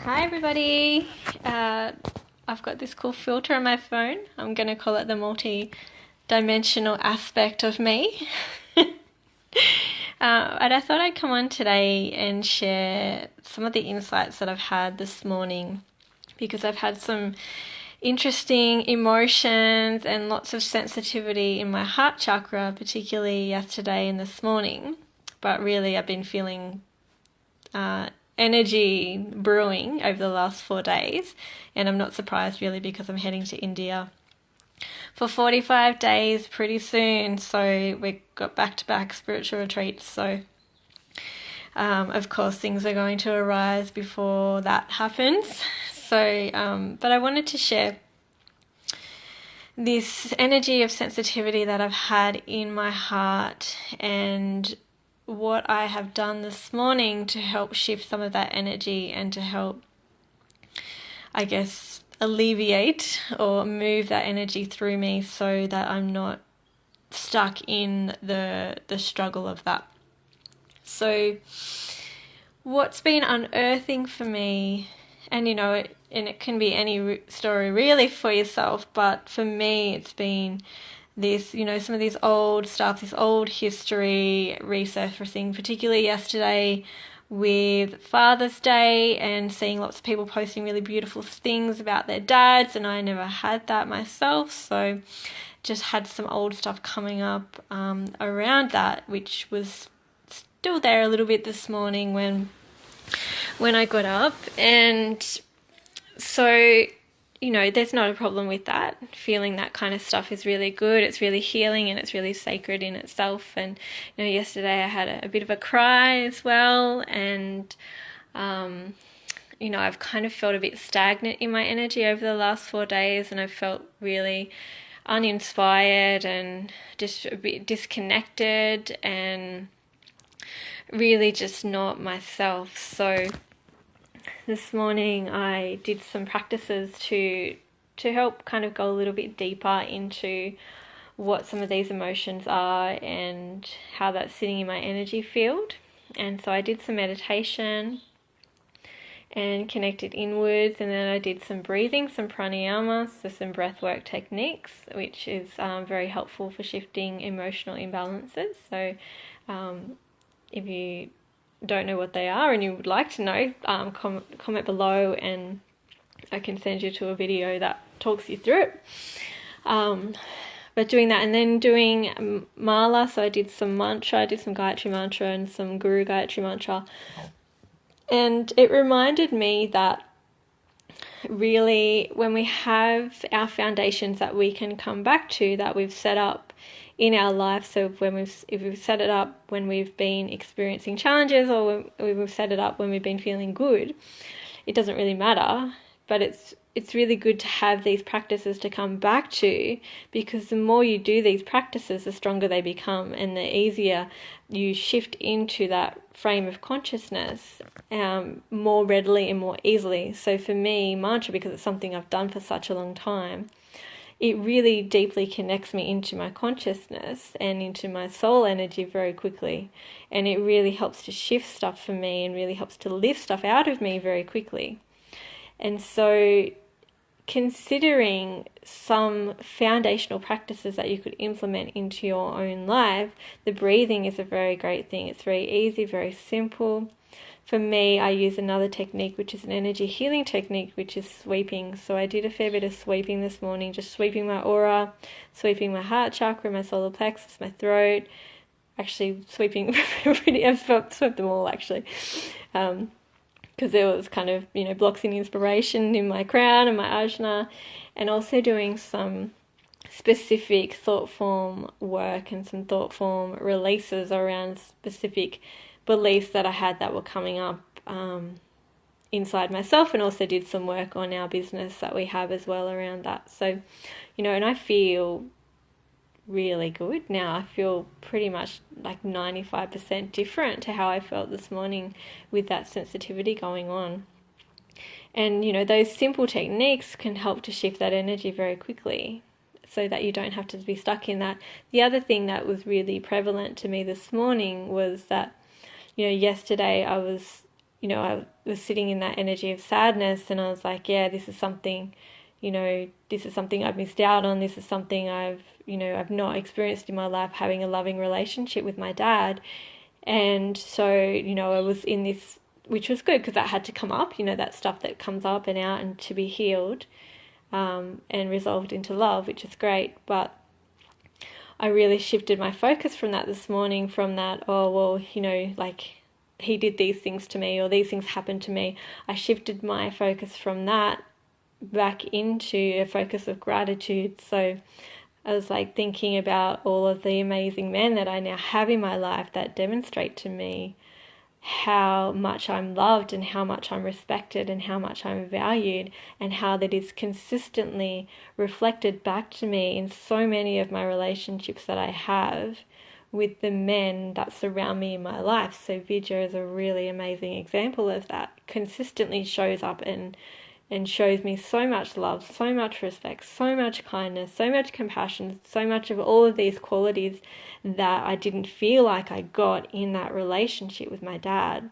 Hi everybody, I've got this cool filter on my phone. I'm going to call it the multi-dimensional aspect of me. And I thought I'd come on today and share some of the insights that I've had this morning, because I've had some interesting emotions and lots of sensitivity in my heart chakra, particularly yesterday and this morning. But really I've been feeling energy brewing over the last 4 days, and I'm not surprised really, because I'm heading to India for 45 days pretty soon. So we've got back-to-back spiritual retreats, so of course things are going to arise before that happens. So but I wanted to share this energy of sensitivity that I've had in my heart and what I have done this morning to help shift some of that energy and to help, I guess, alleviate or move that energy through me so that I'm not stuck in the struggle of that. So what's been unearthing for me, and it can be any story really for yourself, but for me it's been this, some of these old stuff, this old history resurfacing, particularly yesterday with Father's Day and seeing lots of people posting really beautiful things about their dads, and I never had that myself, so just had some old stuff coming up around that, which was still there a little bit this morning when I got up. And so there's not a problem with that. Feeling that kind of stuff is really good. It's really healing and it's really sacred in itself. And, yesterday I had a bit of a cry as well. And, I've kind of felt a bit stagnant in my energy over the last 4 days, and I've felt really uninspired and just a bit disconnected and really just not myself. So this morning I did some practices to help kind of go a little bit deeper into what some of these emotions are and how that's sitting in my energy field. And so I did some meditation and connected inwards, and then I did some breathing, some pranayama, so some breathwork techniques, which is very helpful for shifting emotional imbalances. So if you don't know what they are and you would like to know, comment below and I can send you to a video that talks you through it. But doing that, and then doing mala, so I did some mantra, I did some Gayatri mantra and some Guru Gayatri mantra, and it reminded me that really when we have our foundations that we can come back to, that we've set up in our life, so if we've set it up when we've been experiencing challenges, or when we've set it up when we've been feeling good, it doesn't really matter. But it's really good to have these practices to come back to, because the more you do these practices, the stronger they become, and the easier you shift into that frame of consciousness more readily and more easily. So for me, mantra, because it's something I've done for such a long time, it really deeply connects me into my consciousness and into my soul energy very quickly. And it really helps to shift stuff for me and really helps to lift stuff out of me very quickly. And so considering some foundational practices that you could implement into your own life, the breathing is a very great thing. It's very easy, very simple. For me, I use another technique, which is an energy healing technique, which is sweeping. So I did a fair bit of sweeping this morning, just sweeping my aura, sweeping my heart chakra, my solar plexus, my throat. Actually, sweeping I've swept them all actually, because there was kind of blocks in inspiration in my crown and my ajna, and also doing some specific thought form work and some thought form releases around specific beliefs that I had that were coming up inside myself, and also did some work on our business that we have as well around that. So, and I feel really good now. I feel pretty much like 95% different to how I felt this morning with that sensitivity going on. And, those simple techniques can help to shift that energy very quickly so that you don't have to be stuck in that. The other thing that was really prevalent to me this morning was that, yesterday I was I was sitting in that energy of sadness, and I was like, yeah, this is something, this is something I've missed out on. This is something I've not experienced in my life, having a loving relationship with my dad. And so, I was in this, which was good because that had to come up, that stuff that comes up and out, and to be healed and resolved into love, which is great. But I really shifted my focus from that this morning, from that, oh, well, like he did these things to me, or these things happened to me. I shifted my focus from that back into a focus of gratitude. So I was like thinking about all of the amazing men that I now have in my life that demonstrate to me how much I'm loved and how much I'm respected and how much I'm valued, and how that is consistently reflected back to me in so many of my relationships that I have with the men that surround me in my life. So Vijay is a really amazing example of that. Consistently shows up and shows me so much love, so much respect, so much kindness, so much compassion, so much of all of these qualities that I didn't feel like I got in that relationship with my dad.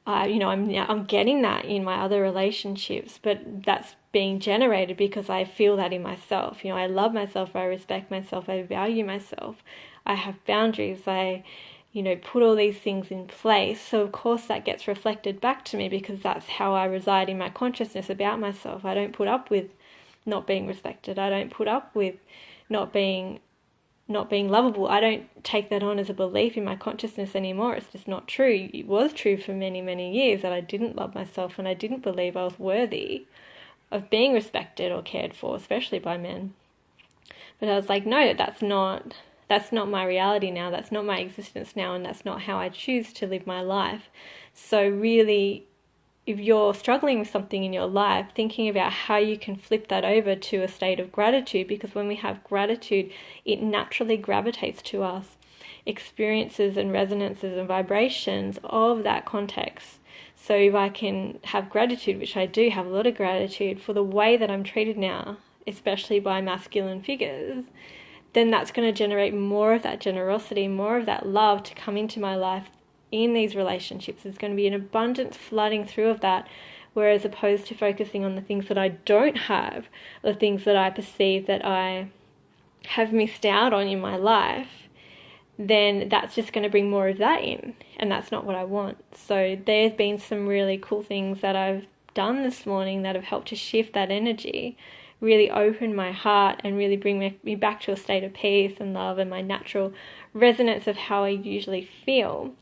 I'm getting that in my other relationships, but that's being generated because I feel that in myself. I love myself, I respect myself, I value myself, I have boundaries, I put all these things in place. So of course that gets reflected back to me, because that's how I reside in my consciousness about myself. I don't put up with not being respected. I don't put up with not being lovable. I don't take that on as a belief in my consciousness anymore. It's just not true. It was true for many, many years that I didn't love myself, and I didn't believe I was worthy of being respected or cared for, especially by men. But I was like, no, that's not my reality now, that's not my existence now, and that's not how I choose to live my life. So really, if you're struggling with something in your life, thinking about how you can flip that over to a state of gratitude, because when we have gratitude, it naturally gravitates to us experiences and resonances and vibrations of that context. So if I can have gratitude, which I do have a lot of gratitude for the way that I'm treated now, especially by masculine figures, then that's going to generate more of that generosity, more of that love to come into my life in these relationships. There's going to be an abundance flooding through of that, whereas opposed to focusing on the things that I don't have, the things that I perceive that I have missed out on in my life, then that's just going to bring more of that in, and that's not what I want. So there's been some really cool things that I've done this morning that have helped to shift that energy, really open my heart, and really bring me back to a state of peace and love and my natural resonance of how I usually feel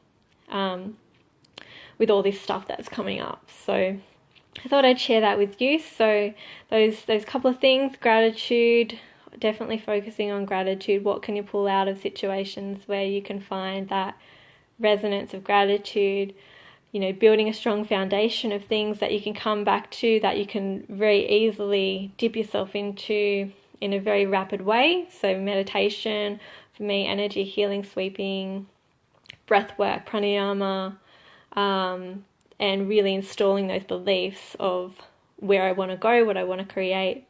with all this stuff that's coming up. So I thought I'd share that with you. So those couple of things, gratitude, definitely focusing on gratitude. What can you pull out of situations where you can find that resonance of gratitude? Building a strong foundation of things that you can come back to, that you can very easily dip yourself into in a very rapid way. So meditation, for me, energy healing, sweeping, breath work, pranayama, and really installing those beliefs of where I want to go, what I want to create,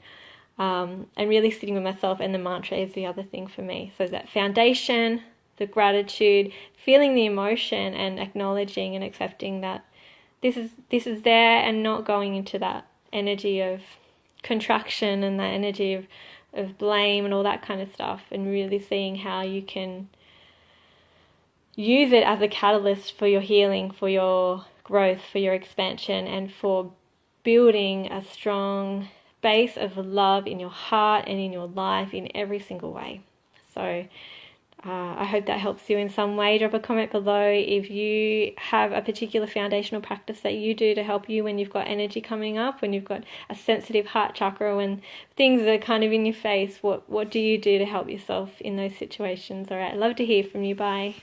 and really sitting with myself. And the mantra is the other thing for me. So that foundation, the gratitude, feeling the emotion and acknowledging and accepting that this is there, and not going into that energy of contraction and that energy of blame and all that kind of stuff, and really seeing how you can use it as a catalyst for your healing, for your growth, for your expansion, and for building a strong base of love in your heart and in your life in every single way. So I hope that helps you in some way. Drop a comment below if you have a particular foundational practice that you do to help you when you've got energy coming up, when you've got a sensitive heart chakra, when things are kind of in your face. What do you do to help yourself in those situations? All right, I'd love to hear from you. Bye.